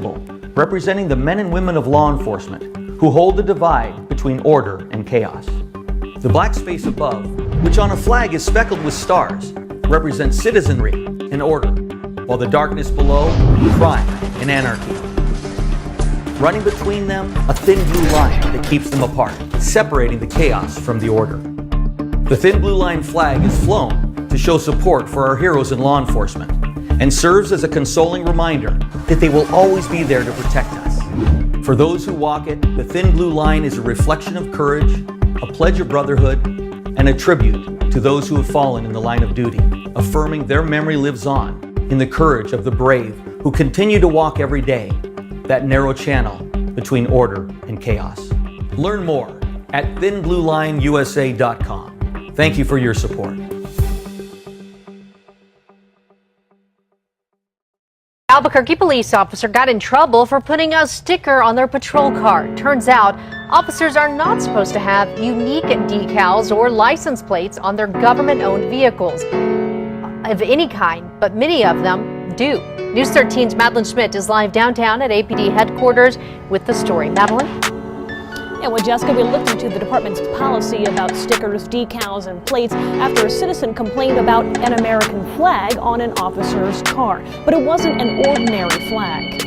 symbol representing the men and women of law enforcement who hold the divide between order and chaos. The black space above, which on a flag is speckled with stars, represents citizenry and order, while the darkness below, crime and anarchy. Running between them, a thin blue line that keeps them apart, separating the chaos from the order. The thin blue line flag is flown to show support for our heroes in law enforcement and serves as a consoling reminder that they will always be there to protect us. For those who walk it, the thin blue line is a reflection of courage, a pledge of brotherhood, and a tribute to those who have fallen in the line of duty, affirming their memory lives on in the courage of the brave who continue to walk every day that narrow channel between order and chaos. Learn more at thinbluelineusa.com. Thank you for your support. Albuquerque police officer got in trouble for putting a sticker on their patrol car. Turns out officers are not supposed to have unique decals or license plates on their government-owned vehicles of any kind, but many of them do. News 13's Madeline Schmidt is live downtown at APD headquarters with the story. Madeline? And well, Jessica, we looked into the department's policy about stickers, decals, and plates after a citizen complained about an American flag on an officer's car. But it wasn't an ordinary flag.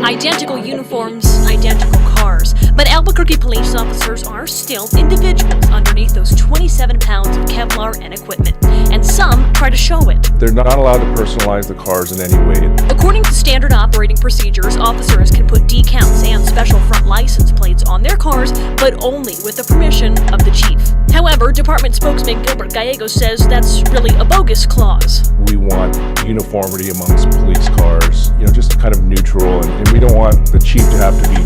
Identical uniforms, identical cars. But Albuquerque police officers are still individuals underneath those 27 pounds of Kevlar and equipment. And some try to show it. They're not allowed to personalize the cars in any way. According to standard operating procedures, officers can put decals and special front license plates on their cars, but only with the permission of the chief. However, department spokesman Gilbert Gallegos says that's really a bogus clause. We want uniformity amongst police cars, just kind of neutral, and we don't want the chief to have to be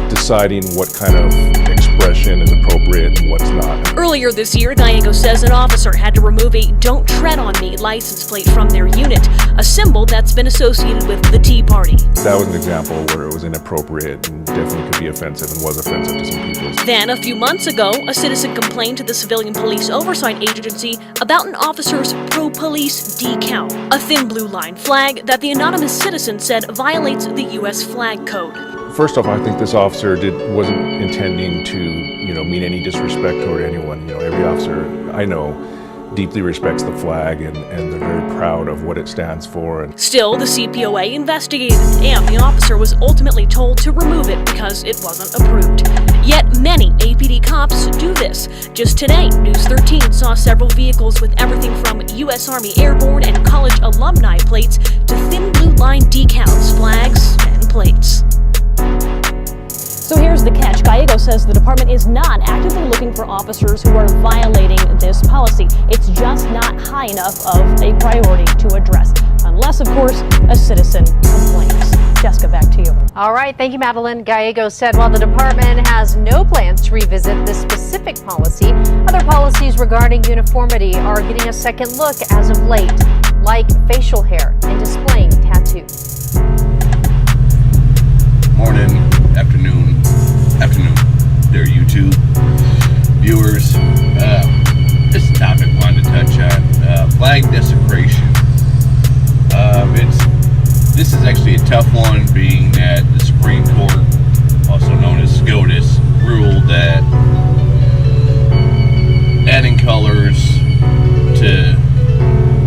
deciding what kind of expression is appropriate and what's not. Earlier this year, Gallegos says an officer had to remove a "Don't Tread on Me" license plate from their unit, a symbol that's been associated with the Tea Party. That was an example where it was inappropriate and definitely could be offensive and was offensive to some people. Then, a few months ago, a citizen complained to the Civilian Police Oversight Agency about an officer's pro-police decal, a thin blue line flag that the anonymous citizen said violates the U.S. flag code. First off, I think this officer wasn't intending to, mean any disrespect toward anyone. Every officer I know deeply respects the flag and they're very proud of what it stands for. Still, the CPOA investigated, and the officer was ultimately told to remove it because it wasn't approved. Yet many APD cops do this. Just today, News 13 saw several vehicles with everything from U.S. Army Airborne and college alumni plates to thin blue line decals, flags, and plates. So here's the catch. Gallegos says the department is not actively looking for officers who are violating this policy. It's just not high enough of a priority to address, unless, of course, a citizen complains. Jessica, back to you. All right, thank you, Madeline. Gallegos said while the department has no plans to revisit this specific policy, other policies regarding uniformity are getting a second look as of late, like facial hair and displaying tattoos. Morning, afternoon, there YouTube viewers. This topic I wanted to touch on, flag desecration. This is actually a tough one, being that the Supreme Court, also known as SCOTUS, ruled that adding colors to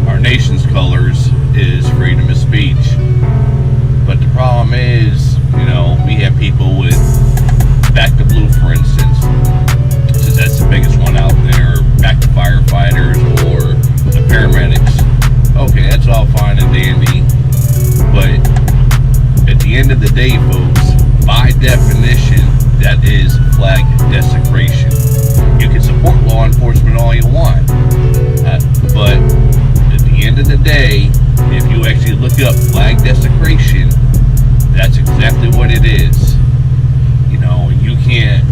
our nation's colors is freedom of speech. But the problem is, we have people with Back to Blue, for instance, since that's the biggest one out there, Back to firefighters or the paramedics. Okay, that's all fine and dandy, but at the end of the day, folks, by definition, that is flag desecration. You can support law enforcement all you want, but at the end of the day, if you actually look up flag desecration, that's exactly what it is. You can't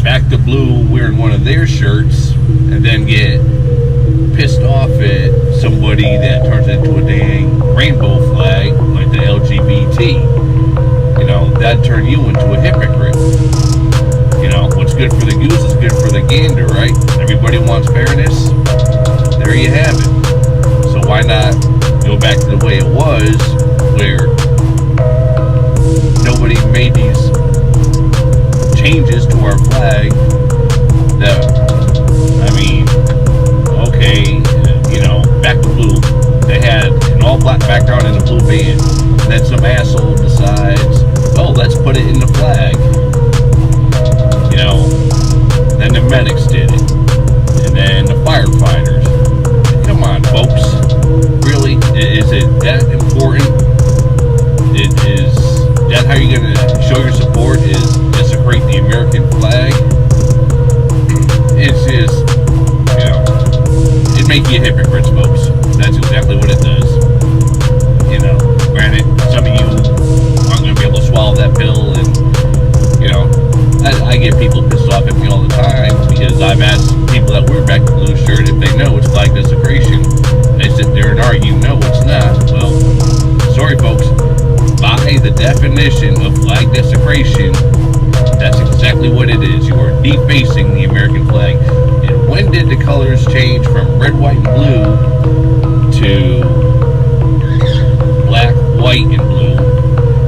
Back to Blue wearing one of their shirts and then get pissed off at somebody that turns it into a dang rainbow flag like the LGBT. That'd turn you into a hypocrite. What's good for the goose is good for the gander, right? Everybody wants fairness. There you have it. So why not go back to the way it was flag that, I mean, okay, you know, back to blue. They had an all black background and a blue band. And then some asshole decides, oh, let's put it in the flag. You know, then the medics did it. And then the firefighters. Come on, folks. Really? Is it that important? Is that how you're going to show your support? Is desecrate the American flag? It's just, you know, it makes you hypocrites, folks. That's exactly what it does. You know, granted, some of you aren't going to be able to swallow that pill, and, you know, I get people pissed off at me all the time because I've asked people that wear back the blue shirt if they know it's flag desecration. They sit there and argue, no, it's not. Well, sorry, folks. By the definition of flag desecration, that's exactly what it is. You are defacing the American flag. And when did the colors change from red, white, and blue to black, white, and blue,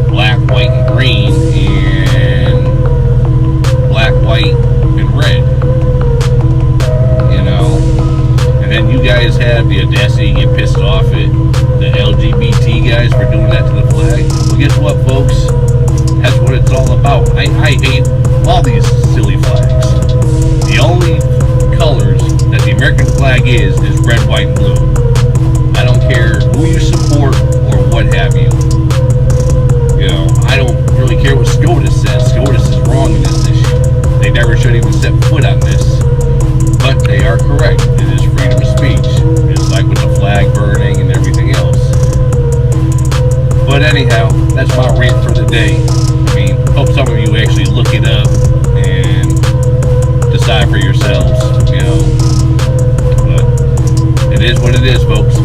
black, white, and green, and black, white, and red? You know? And then you guys have the audacity to get pissed off at the LGBT guys for doing that to the flag. Well, guess what, folks? That's what it's all about. I hate all these silly flags. The only colors that the American flag is red, white, and blue. I don't care who you support or what have you. You know, I don't really care what SCOTUS says. SCOTUS is wrong in this issue. They never should even set foot on this. But they are correct. It is freedom of speech. It's like with the flag burning and everything else. But anyhow, that's my rant for the day. I mean, hope some of you actually look it up and decide for yourselves, you know. But it is what it is, folks.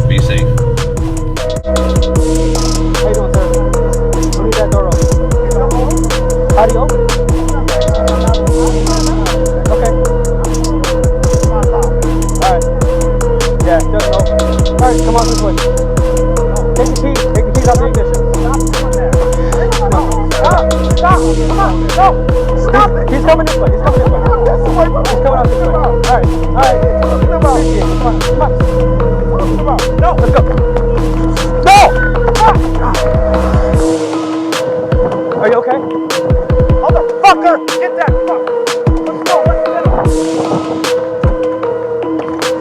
Be safe. How you doing, sir? Who needs that door open? How do you open it? Okay. Alright. Yeah, it doesn't open. Alright, come on this way. Take the keys out the ignition. Stop! Come on! No! Stop it! He's coming this way. He's coming out this way. Alright. Come on. No! Let's go. No! Are you okay? Motherfucker! Get that fuck! Let's go!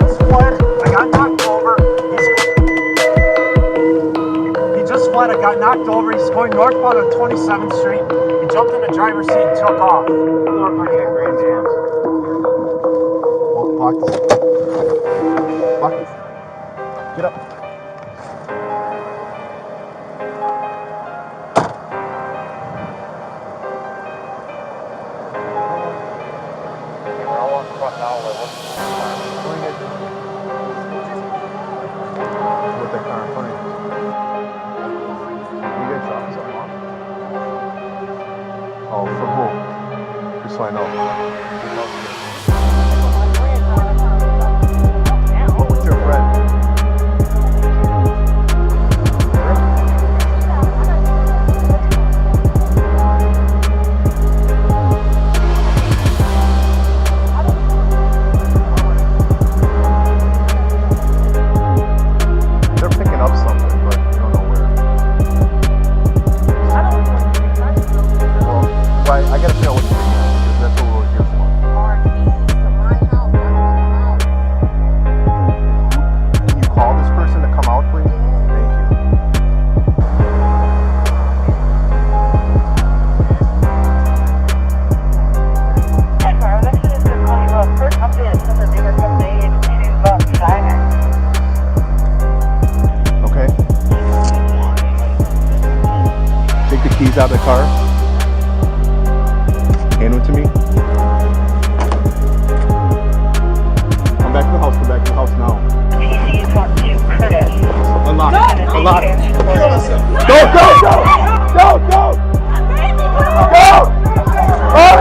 Just fled. I got knocked over. He just fled. I got knocked over. He's going northbound on 27th Street. He jumped in the driver's seat and took off. Block this. Block this. Get up. With the car in front of you. You guys dropping something off? Oh, from who? Just so I know. Oh, with your friend. They're picking up something, but you don't know where. Well, I gotta figure out what to do, because that's what we're here for. Can you call this person to come out, please? Thank you. Okay. Take the keys out of the car. Hand them to me. Come back to the house. Come back to the house now. Unlock. Unlock. Go, go, go! Go, go! Go! Oh,